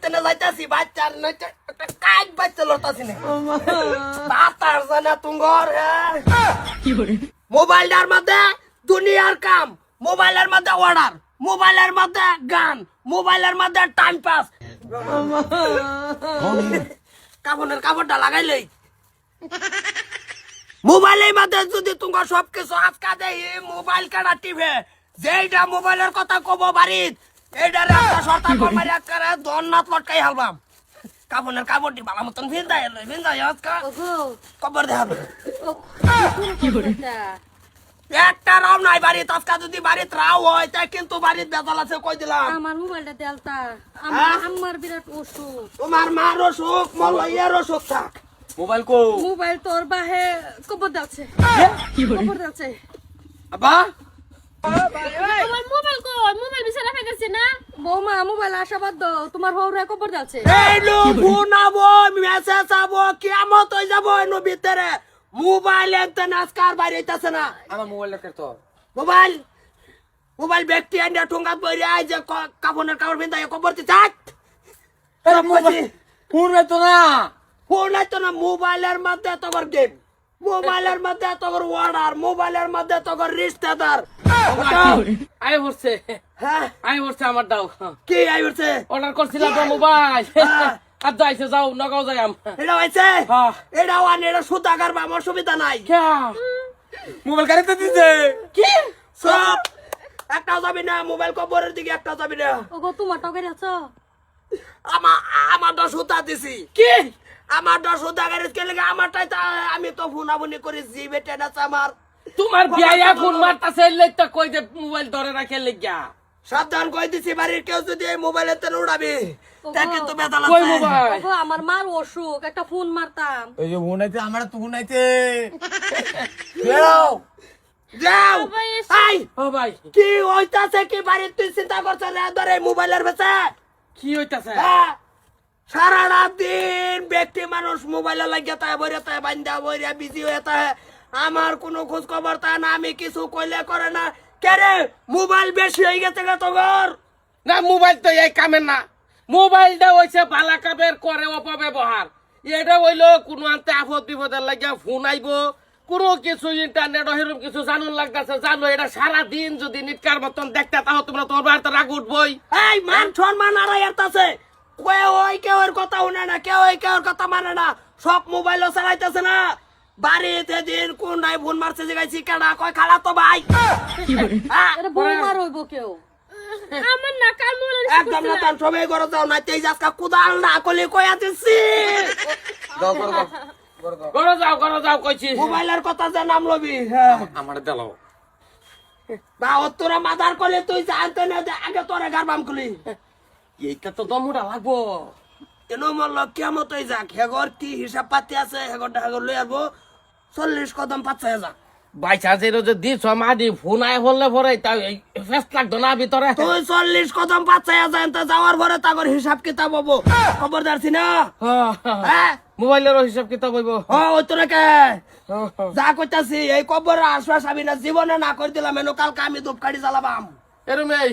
তেনে যাইতাছি বাচ্চার নইতে একটা কাজ বাচ্চা লতাছি না বাতার জানা তুঙ্গর মোবাইলটার মধ্যে দুনিয়ার কাম, মোবাইলের মধ্যে অর্ডার, মোবাইলের মধ্যে গান, মোবাইলের মধ্যে টাইম পাস। কাপড়ের কাপড়টা লাগাইলেই মোবাইলের মধ্যে যদি তোমার সবকিছু আজকা দেয় মোবাইল কাটা টিভে যেইটা মোবাইলের কথা কব বাড়িত এইটার একটা সরকার কমারি করে দন্নাত লটকাই হালবাম। কাপড়ের কাপড়টি ভালো মতন ভিন্দাই আজকা কবর দেখাবো একটা রাও নাই বাড়িত আজকা যদি বাড়িত রাও হয় তাই কিন্তু বাড়িত বেজাল আছে কই দিলাম। আমার মোবাইলটা দেলতা আমার বিরাট অসুখ। তোমার মার অসুখ মলইয়ার অসুখ থাক। মোবাইল কো মোবাইল তোর বাহে কবর যাচ্ছে কবর যাচ্ছে আবা তোমার মোবাইল কই মোবাইল বিছানা ফেলেছে না বৌমা মোবাইল আশাবাদ দাও তোমার হৌরা কবর যাচ্ছে এই লো ফোনাবো মেসেজ আবো কিয়ামত হই যাব এনো ভিতরে মোবাইল একদম আজকার বাইরে হইতাছে না। আমার মোবাইল কে তো মোবাইল মোবাইল ব্যক্তি আইনা ঠোঙ্গা পরে আই যে কাপড়ের কাপড় বিন্দায় কবর দি থাক। ফোন তো না ফোন লাইতো না মোবাইলের মধ্যে তোর গেম, মোবাইলের মধ্যে তোর অর্ডার, মোবাইলের মধ্যে তোর রিশতেদার। আই হচ্ছে হ্যাঁ আই হচ্ছে আমার দাও কি আই হচ্ছে অর্ডার করছিলাম তো মোবাইল আর যাইছে যাও নগাঁও যাই আম এটা হইছে হ্যাঁ। এটা ওয়ান এটা সুতাগার বা আমার সুবিধা নাই। মোবাইল গাড়িতে দিছে কি সব একটা যাবি না মোবাইল কবরের দিকে একটা যাবি না। ওগো তোমার টকে আছো আমার দশ সুতা দিছি কি আমার দশ সুতা গাড়ির কে লেগে আমারটাই আমি তো ফোনাবনি করি জি বেটে না আমার তোমার বিয়া ফোন মারতাছে লইতা কই দে মোবাইল ধরে রাখে লাগিয়া সাবধান কই দিছি বাড়ির কেউ যদি এই মোবাইলে তেল উড়াবি তা কিন্তু বেদাল কই আছে। মোবাইল ওগো আমার মার অসুখ একটা ফোন মারতাম এই যে ফোনাইতে আমার তো ফোনাইতে যাও যাও আই ও ভাই কি হইতাছে কি বাড়ির তুই চিন্তা করছ না ধরে মোবাইলের বেচে কি হইতাছে সারা রাত দিন ব্যক্তি মানুষ মোবাইলে লাগিয়ে তাই বইরে তাই বান্ধা বইরে বিজি হয়ে তাই আমার কোনো খোঁজ খবর তা না আমি কিছু কইলে করে না কেরে মোবাইল বেশি হয়ে গেছে গা তোর না মোবাইল তো এই কামের না মোবাইলটা হইছে ভালা কামের করে অপব্যবহার এটা হইলো কোনো আনতে আপদ বিপদের লাগিয়া ফোন আইবো কোনো কিছু ইন্টারনেট হেরম কিছু জানুন লাগতেছে জানো এটা সারাদিন যদি নিটকার মতন দেখতে তাহলে তোমরা তোমার বাড়িতে রাগ উঠবই এই মান সম্মান আর আছে কেউ ওই কেউর কথা শুনে না কেউ ওই কেউর কথা মানে না সব মোবাইলও চালাইতেছে না বাড়িতে দিন কোন নাই ফোন মারছে যে গাইছি কেনা কয় খালা তো ভাই এটা বৌমার হইব কেউ আমার না কাল মোবাইল একদম না তার সবাই করে যাও না তেজ আজকা কুদাল না কলি কয়া দিছি করো যাও কইছি মোবাইলের কথা যে নাম লবি আমার দেলাও বা তোরা মাদার করলে তুই জানতে না যে আগে তোরে গারবাম খুলি এইটা তো দমুটা লাগবো কেন মল্ল কেমত হয়ে যাক হেগর কি হিসাব পাতি আছে হেগরটা হেগর লই আসবো 40 কদম 5,000 বাইচা যে রোজ দিছ মাদি ফোন আয় বললে পরে তাই ফেস লাগতো না ভিতরে তুই 40 কদম 5,000 যাওয়ার পরে তাগর হিসাব কিতাব হবো খবরদার ছি না হ্যাঁ মোবাইলের হিসাব কিতাব হইব ওই তোরা কে যা কইতাছি এই কবর আশ্বাস আমি না জীবনে না করে দিলাম এনো কালকে আমি ধূপকাঠি জ্বালাবাম এরমেই